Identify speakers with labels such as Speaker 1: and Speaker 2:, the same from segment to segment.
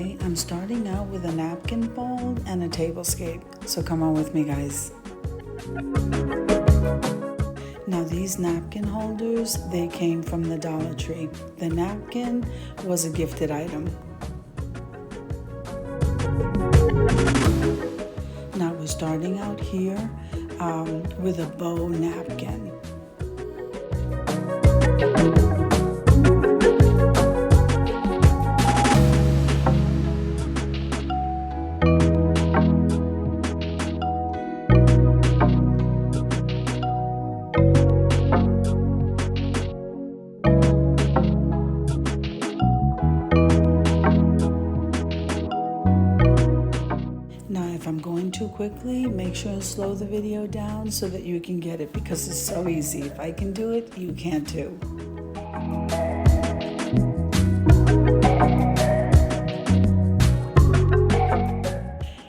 Speaker 1: Today I'm starting out with a napkin fold and a tablescape, so come on with me, guys. Now these napkin holders, they came from the Dollar Tree. The napkin was a gifted item. Now we're starting out here with a bow napkin. If I'm going too quickly, make sure and slow the video down so that you can get it, because it's so easy. If I can do it, you can too.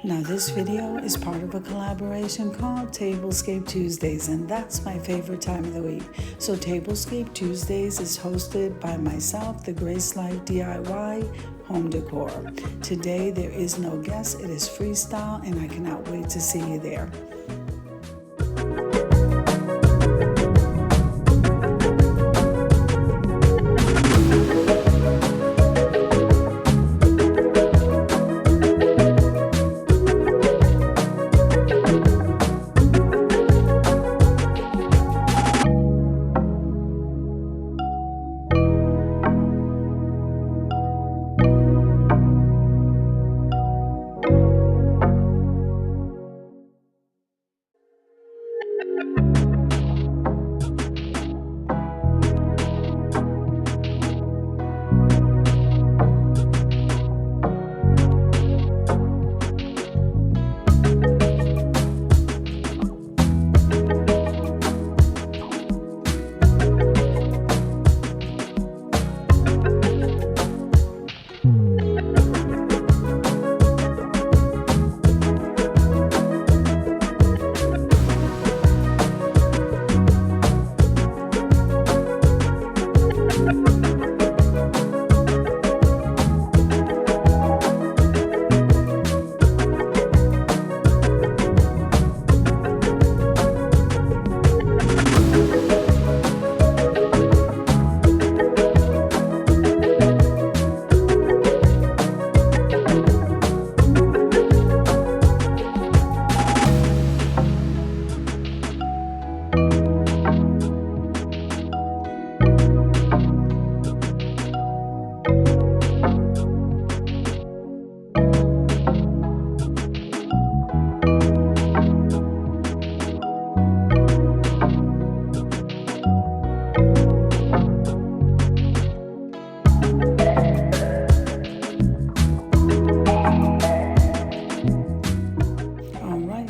Speaker 1: Now this video is part of a collaboration called Tablescape Tuesdays, and that's my favorite time of the week. So Tablescape Tuesdays is hosted by myself, the Grace Life DIY Home Decor. Today there is no guest, it is freestyle, and I cannot wait to see you there.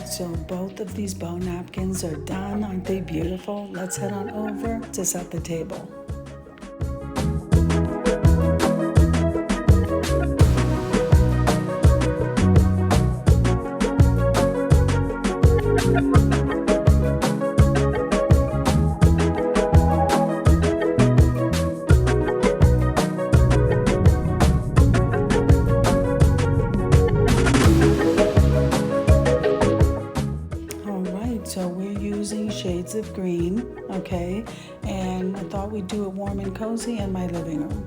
Speaker 1: So both of these bow napkins are done. Aren't they beautiful? Let's head on over to set the table. So we're using shades of green, okay? And I thought we'd do it warm and cozy in my living room.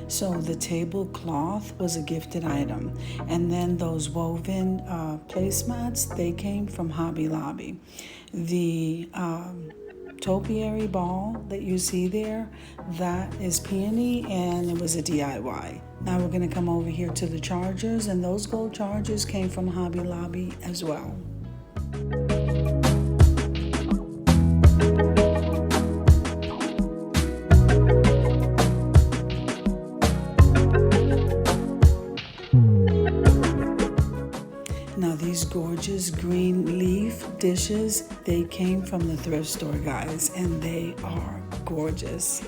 Speaker 1: So the tablecloth was a gifted item. And then those woven placemats, they came from Hobby Lobby. The topiary ball that you see there, that is peony, and it was a DIY. Now we're going to come over here to the chargers, and those gold chargers came from Hobby Lobby as well. Now these gorgeous green leaf dishes, they came from the thrift store, guys, and they are gorgeous.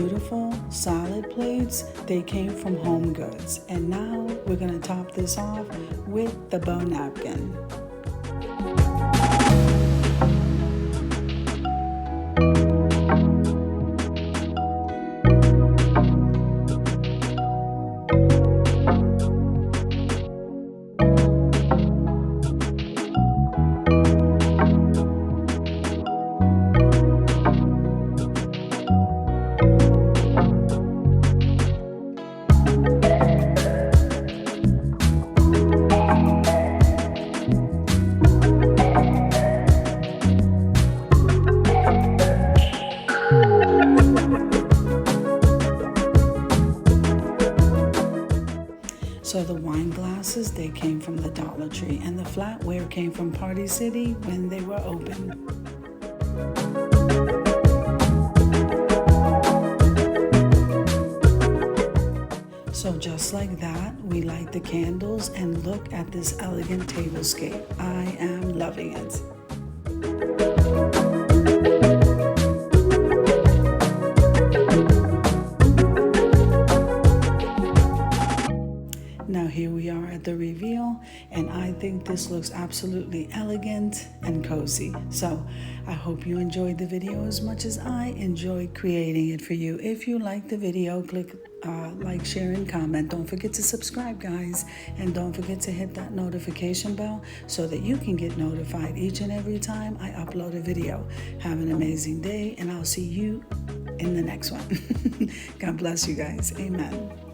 Speaker 1: beautiful salad plates, they came from Home Goods. And now we're gonna top this off with the bow napkin. So the wine glasses, they came from the Dollar Tree, and the flatware came from Party City when they were open. So just like that, we light the candles and look at this elegant tablescape. I am loving it. Now here we are at the reveal, and I think this looks absolutely elegant and cozy. So I hope you enjoyed the video as much as I enjoyed creating it for you. If you liked the video, click like, share, and comment. Don't forget to subscribe, guys, and don't forget to hit that notification bell so that you can get notified each and every time I upload a video. Have an amazing day, and I'll see you in the next one. God bless you guys. Amen.